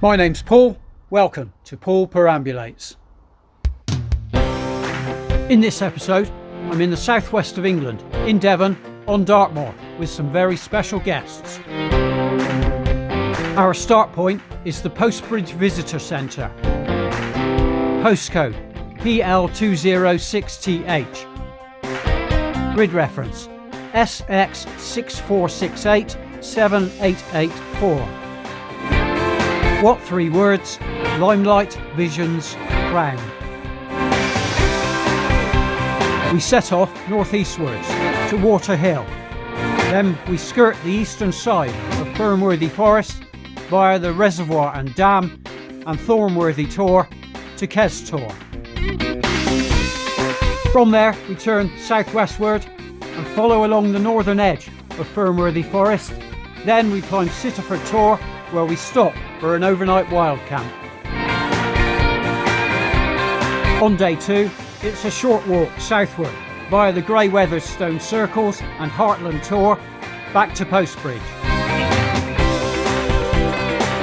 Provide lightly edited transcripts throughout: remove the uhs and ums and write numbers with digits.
My name's Paul. Welcome to Paul Perambulates. In this episode, I'm in the southwest of England, in Devon, on Dartmoor, with some very special guests. Our start point is the Postbridge Visitor Centre. Postcode PL206TH. Grid reference SX64687884. What 3 words? Limelight, visions, crown. We set off northeastwards to Water Hill. Then we skirt the eastern side of Fernworthy Forest via the reservoir and dam and Thornworthy Tor to Kes Tor. From there we turn southwestward and follow along the northern edge of Fernworthy Forest. Then we climb Sittaford Tor, where we stop for an overnight wild camp. On day 2, it's a short walk southward via the Grey Wethers stone circles and Hartland Tor back to Postbridge.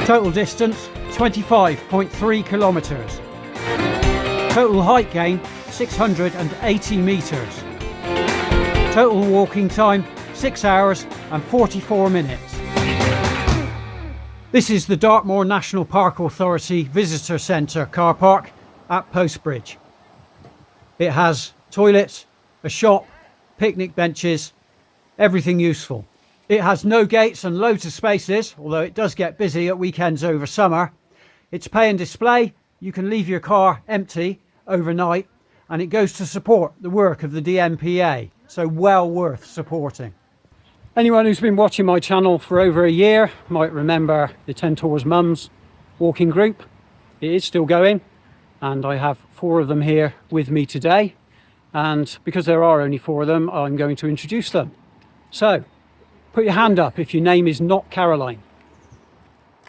Total distance 25.3 kilometres. Total height gain 680 metres. Total walking time 6 hours and 44 minutes. This is the Dartmoor National Park Authority Visitor Centre car park at Postbridge. It has toilets, a shop, picnic benches, everything useful. It has no gates and loads of spaces, although it does get busy at weekends over summer. It's pay and display. You can leave your car empty overnight, and it goes to support the work of the DMPA, so well worth supporting. Anyone who's been watching my channel for over a year might remember the 10 Tours Mums walking group. It is still going, and I have 4 of them here with me today. And because there are only 4 of them, I'm going to introduce them. So, put your hand up if your name is not Caroline.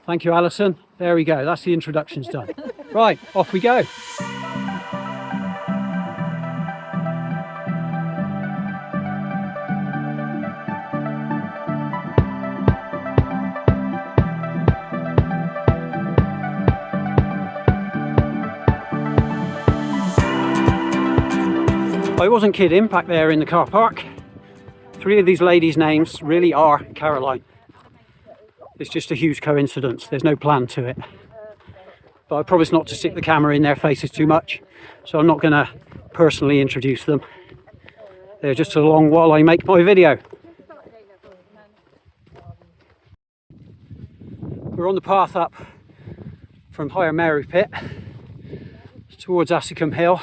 Thank you, Alison. There we go. That's the introductions done. Right, off we go. I wasn't kidding back there in the car park. 3 of these ladies' names really are Caroline. It's just a huge coincidence. There's no plan to it. But I promise not to stick the camera in their faces too much, so I'm not going to personally introduce them. They're just along while I make my video. We're on the path up from Higher Mary Pit towards Assicombe Hill,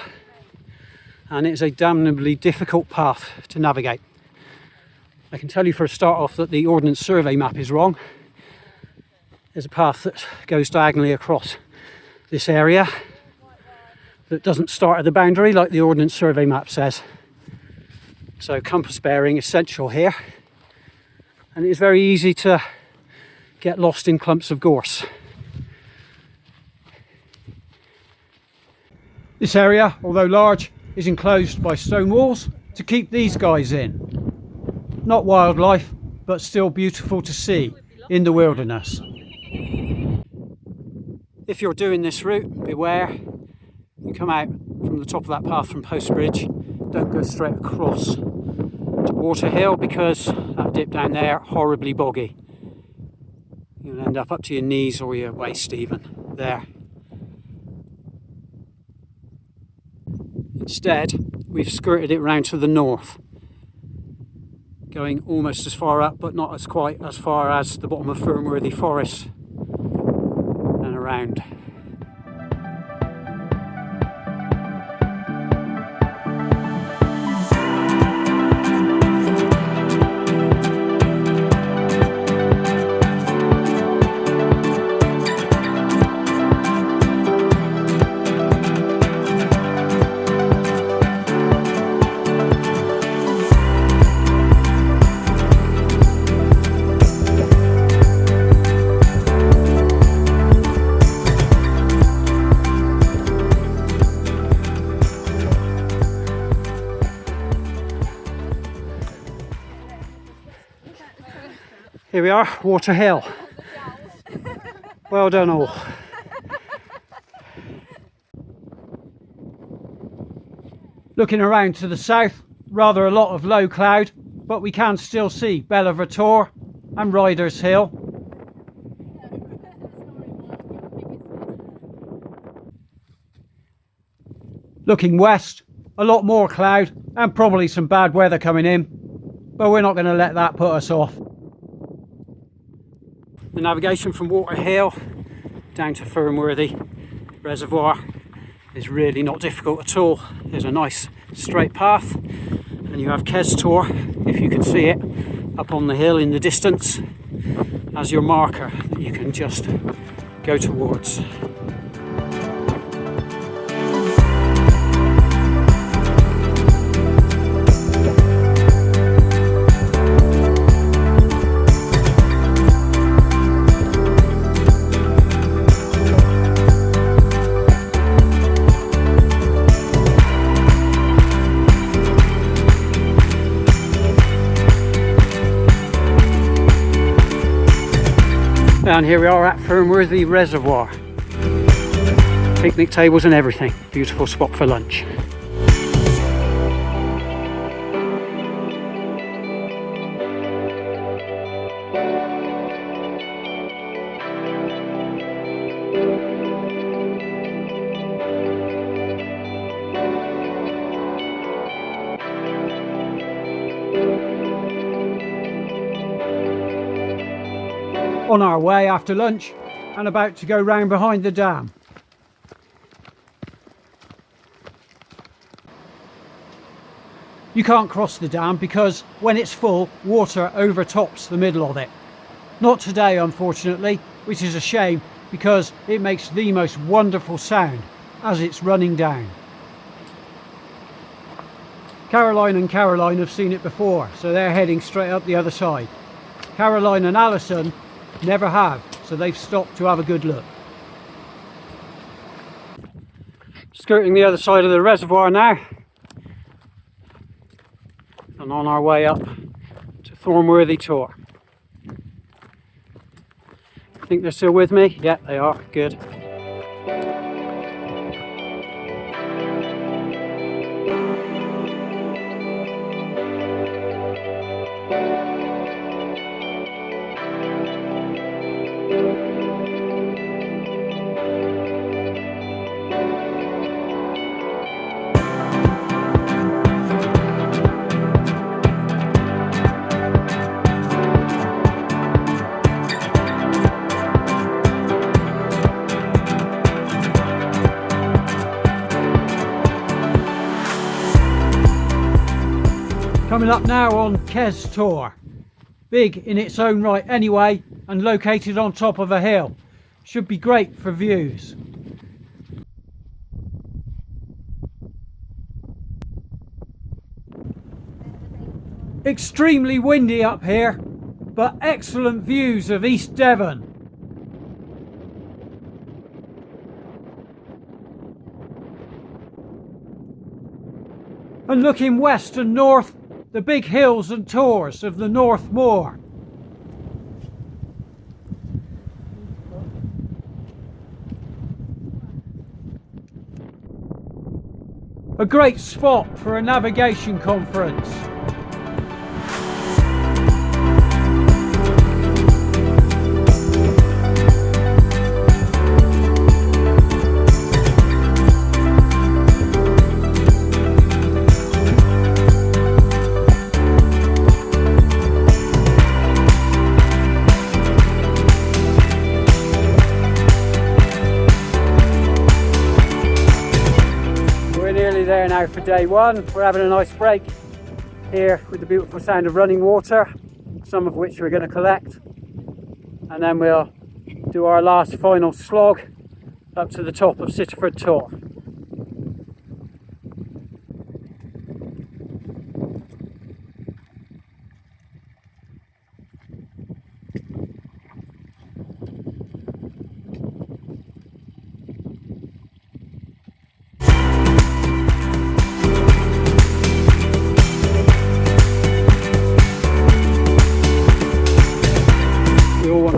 and it's a damnably difficult path to navigate. I can tell you for a start off that the Ordnance Survey map is wrong. There's a path that goes diagonally across this area that doesn't start at the boundary like the Ordnance Survey map says. So compass bearing essential here, and it's very easy to get lost in clumps of gorse. This area, although large, is enclosed by stone walls to keep these guys in. Not wildlife, but still beautiful to see in the wilderness. If you're doing this route, beware. You come out from the top of that path from Postbridge. Don't go straight across to Water Hill, because that dip down there, horribly boggy. You'll end up to your knees or your waist even there. Instead, we've skirted it round to the north, going almost as far up, but not as quite as far as the bottom of Fernworthy Forest and around. Here we are, Water Hill. Well done all. Looking around to the south, rather a lot of low cloud, but we can still see Sittaford Tor and Riders Hill. Looking west, a lot more cloud and probably some bad weather coming in, but we're not going to let that put us off. The navigation from Water Hill down to Fernworthy Reservoir is really not difficult at all. There's a nice straight path, and you have Kes Tor, if you can see it, up on the hill in the distance as your marker that you can just go towards. And here we are at Thornworthy Reservoir. Picnic tables and everything. Beautiful spot for lunch. On our way after lunch and about to go round behind the dam. You can't cross the dam because when it's full, water overtops the middle of it. Not today, unfortunately, which is a shame because it makes the most wonderful sound as it's running down. Caroline and Caroline have seen it before, so they're heading straight up the other side. Caroline and Alison never have, so they've stopped to have a good look. Skirting the other side of the reservoir now, and on our way up to Thornworthy Tor. I think they're still with me. Yeah, they are. Good. Coming up now on Kes Tor. Big in its own right anyway, and located on top of a hill. Should be great for views. Extremely windy up here, but excellent views of East Devon. And looking west and north, the big hills and tors of the North Moor. A great spot for a navigation conference. There now for day one. We're having a nice break here with the beautiful sound of running water, some of which we're going to collect, and then we'll do our last final slog up to the top of Sittaford Tor.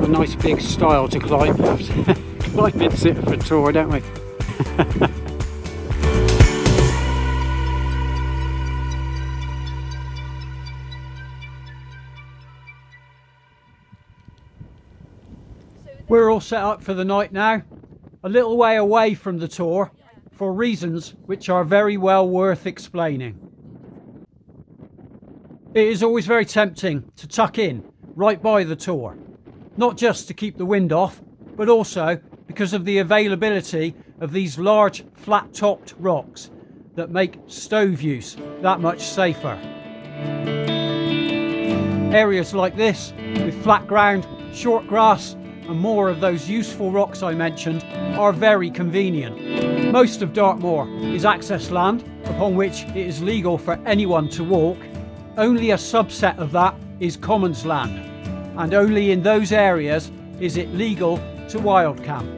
Nice big stile to climb in Sittaford Tor, don't we? We're all set up for the night now, a little way away from the Tor, for reasons which are very well worth explaining. It is always very tempting to tuck in right by the Tor, not just to keep the wind off, but also because of the availability of these large flat-topped rocks that make stove use that much safer. Areas like this, with flat ground, short grass and more of those useful rocks I mentioned, are very convenient. Most of Dartmoor is access land upon which it is legal for anyone to walk. Only a subset of that is commons land, and only in those areas is it legal to wild camp.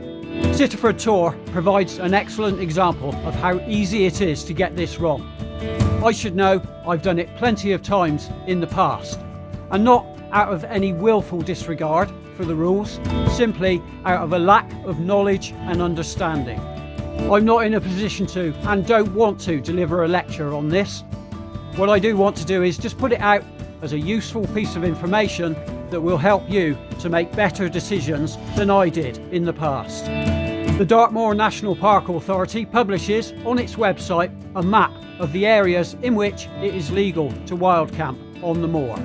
Sittaford Tor provides an excellent example of how easy it is to get this wrong. I should know, I've done it plenty of times in the past, and not out of any willful disregard for the rules, simply out of a lack of knowledge and understanding. I'm not in a position to, and don't want to, deliver a lecture on this. What I do want to do is just put it out as a useful piece of information that will help you to make better decisions than I did in the past. The Dartmoor National Park Authority publishes on its website a map of the areas in which it is legal to wild camp on the moor.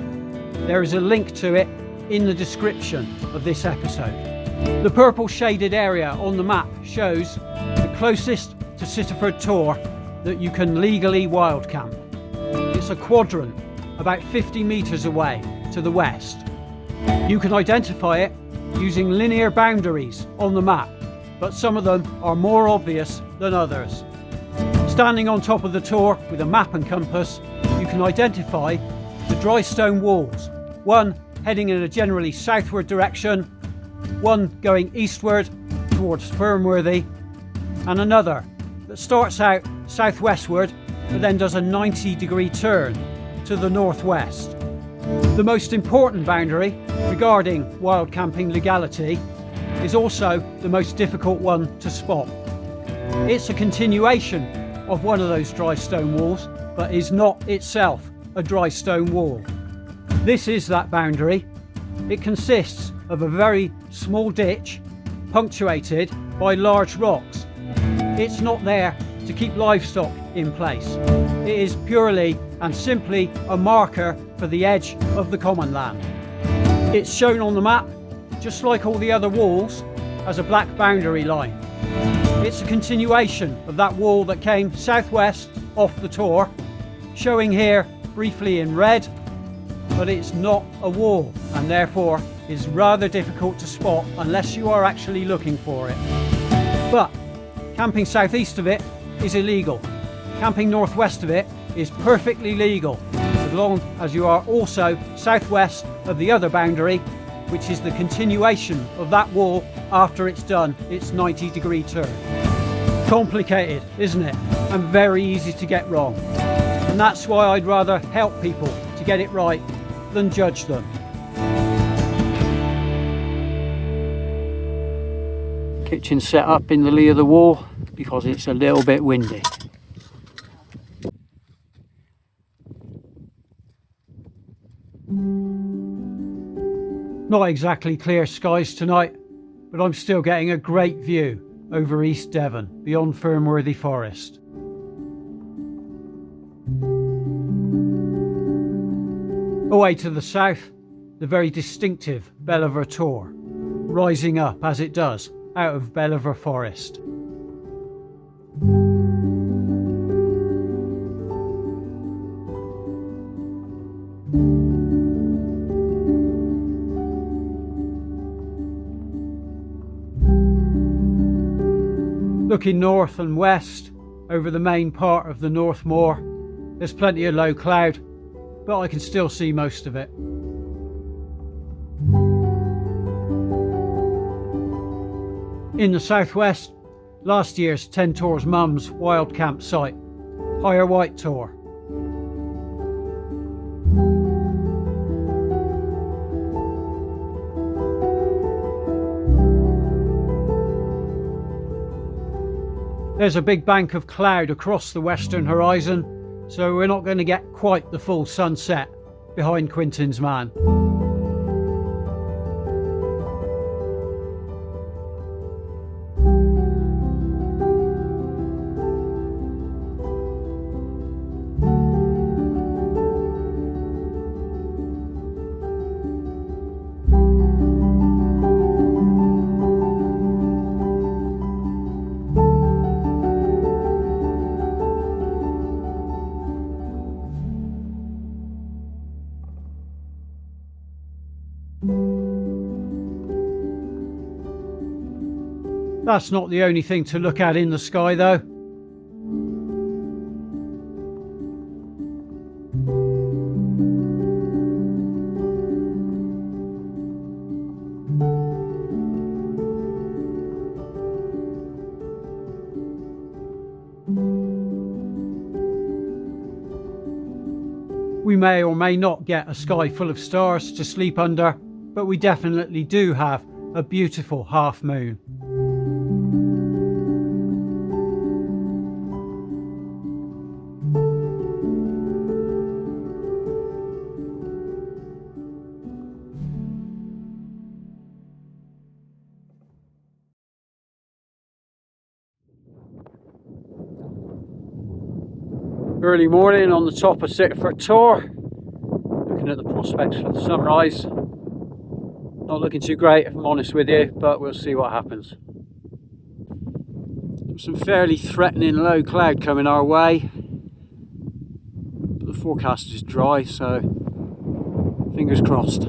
There is a link to it in the description of this episode. The purple shaded area on the map shows the closest to Sittaford Tor that you can legally wild camp. It's a quadrant about 50 metres away to the west. You can identify it using linear boundaries on the map, but some of them are more obvious than others. Standing on top of the Tor with a map and compass, you can identify the dry stone walls, one heading in a generally southward direction, one going eastward towards Fernworthy, and another that starts out southwestward but then does a 90-degree turn to the northwest. The most important boundary regarding wild camping legality is also the most difficult one to spot. It's a continuation of one of those dry stone walls, but is not itself a dry stone wall. This is that boundary. It consists of a very small ditch punctuated by large rocks. It's not there to keep livestock in place. It is purely and simply a marker for the edge of the common land. It's shown on the map, just like all the other walls, as a black boundary line. It's a continuation of that wall that came southwest off the Tor, showing here briefly in red, but it's not a wall and therefore is rather difficult to spot unless you are actually looking for it. But camping southeast of it is illegal. Camping northwest of it is perfectly legal, as long as you are also southwest of the other boundary, which is the continuation of that wall after it's done its 90-degree turn. Complicated, isn't it? And very easy to get wrong. And that's why I'd rather help people to get it right than judge them. Kitchen set up in the lee of the wall because it's a little bit windy. Not exactly clear skies tonight, but I'm still getting a great view over East Devon beyond Fernworthy Forest. Away to the south, the very distinctive Belvoir Tor, rising up as it does out of Belvoir Forest. Looking north and west over the main part of the North Moor, there's plenty of low cloud, but I can still see most of it. In the southwest, last year's 10 Tor's mum's wild camp site, Higher White Tor. There's a big bank of cloud across the western horizon, so we're not going to get quite the full sunset behind Quintin's man. That's not the only thing to look at in the sky though. We may or may not get a sky full of stars to sleep under, but we definitely do have a beautiful half moon. Early morning on the top of Sittaford Tor, looking at the prospects for the sunrise. Not looking too great if I'm honest with you, but we'll see what happens. Some fairly threatening low cloud coming our way, but the forecast is dry, so fingers crossed.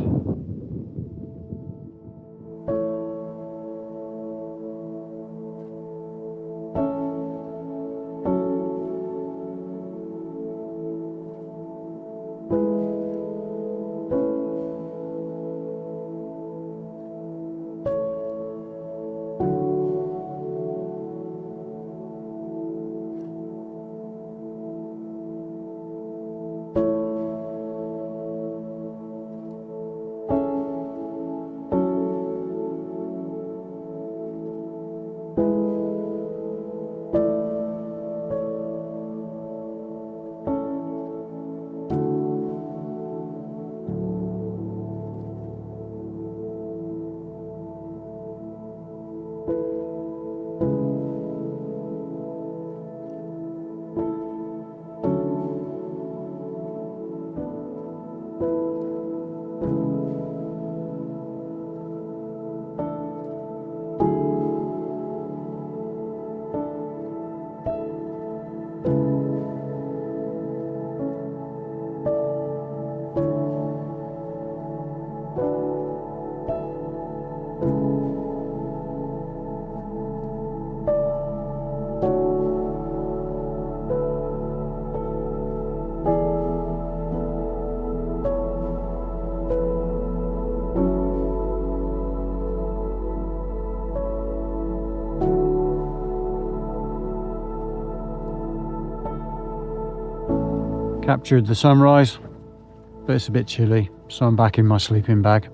Captured the sunrise, but it's a bit chilly, so I'm back in my sleeping bag.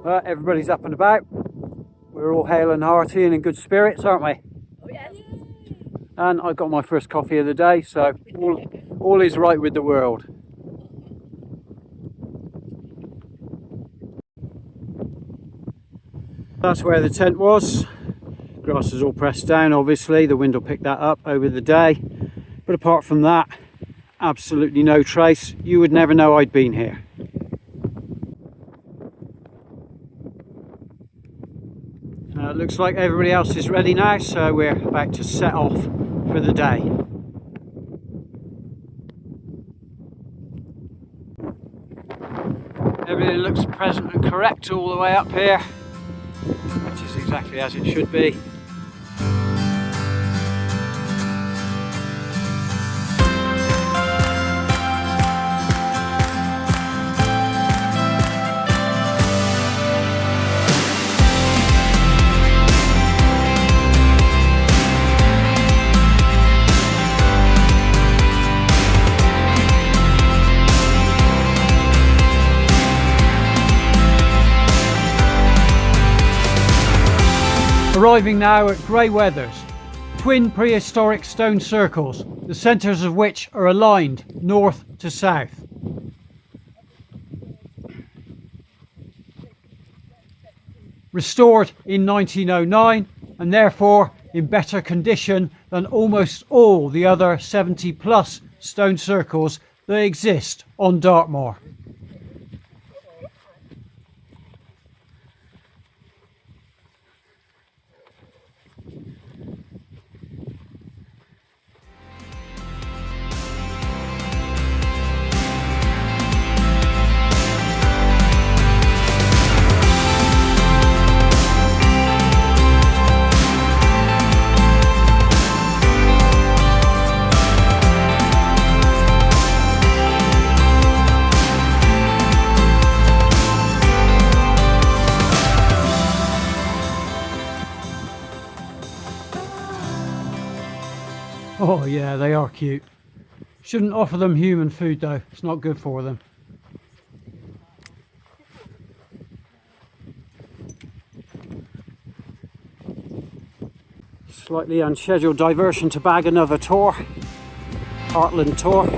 Well, everybody's up and about. We're all hale and hearty and in good spirits, aren't we? Oh, yes. And I got my first coffee of the day, so all is right with the world. That's where the tent was. Grass is all pressed down, obviously. The wind will pick that up over the day. But apart from that, absolutely no trace. You would never know I'd been here. Looks like everybody else is ready now, so we're about to set off for the day. Everything looks present and correct all the way up here, which is exactly as it should be. Arriving now at Grey Wethers, twin prehistoric stone circles, the centres of which are aligned north to south. Restored in 1909 and therefore in better condition than almost all the other 70 plus stone circles that exist on Dartmoor. yeah, they are cute. Shouldn't offer them human food though, it's not good for them. Slightly unscheduled diversion to bag another tor, Hartland Tor.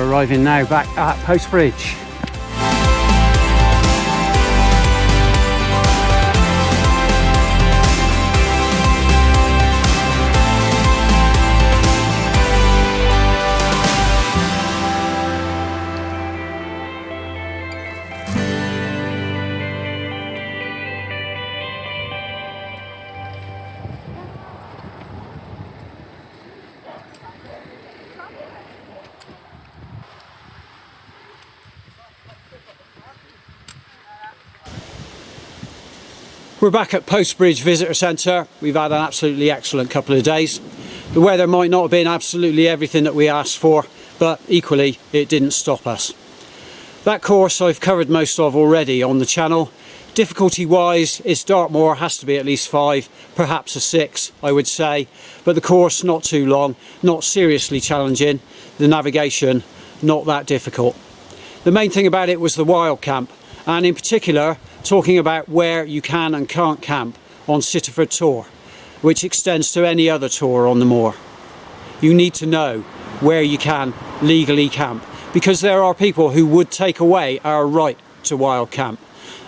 Arriving now back at Postbridge. We're back at Postbridge Visitor Centre. We've had an absolutely excellent couple of days. The weather might not have been absolutely everything that we asked for, but equally it didn't stop us. That course I've covered most of already on the channel. Difficulty wise, its Dartmoor has to be at least 5, perhaps a 6 I would say, but the course not too long, not seriously challenging, the navigation not that difficult. The main thing about it was the wild camp, and in particular talking about where you can and can't camp on Sittaford Tor, which extends to any other tor on the moor. You need to know where you can legally camp, because there are people who would take away our right to wild camp,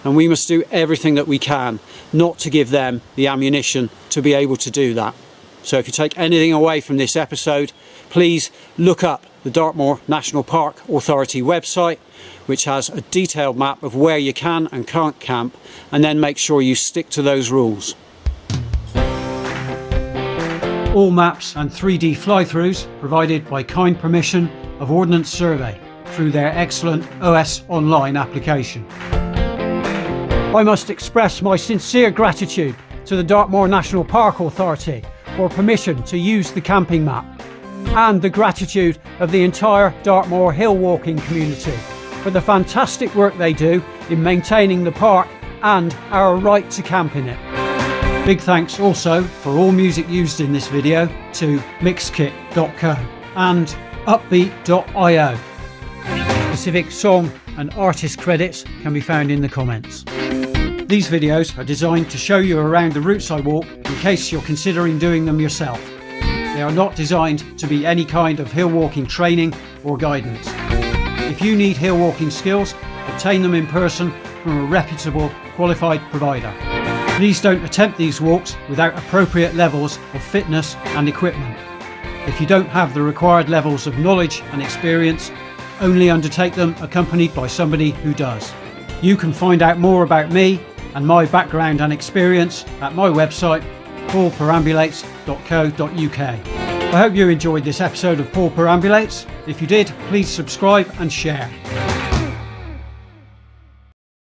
and we must do everything that we can not to give them the ammunition to be able to do that. So if you take anything away from this episode, please look up the Dartmoor National Park Authority website, which has a detailed map of where you can and can't camp, and then make sure you stick to those rules. All maps and 3D fly-throughs provided by kind permission of Ordnance Survey through their excellent OS Online application. I must express my sincere gratitude to the Dartmoor National Park Authority for permission to use the camping map, and the gratitude of the entire Dartmoor hill walking community for the fantastic work they do in maintaining the park and our right to camp in it. Big thanks also for all music used in this video to mixkit.co and upbeat.io. Specific song and artist credits can be found in the comments. These videos are designed to show you around the routes I walk in case you're considering doing them yourself. They are not designed to be any kind of hill walking training or guidance. If you need hill walking skills, obtain them in person from a reputable, qualified provider. Please don't attempt these walks without appropriate levels of fitness and equipment. If you don't have the required levels of knowledge and experience, only undertake them accompanied by somebody who does. You can find out more about me and my background and experience at my website, paulperambulates.co.uk. I hope you enjoyed this episode of Paul Perambulates. If you did, please subscribe and share.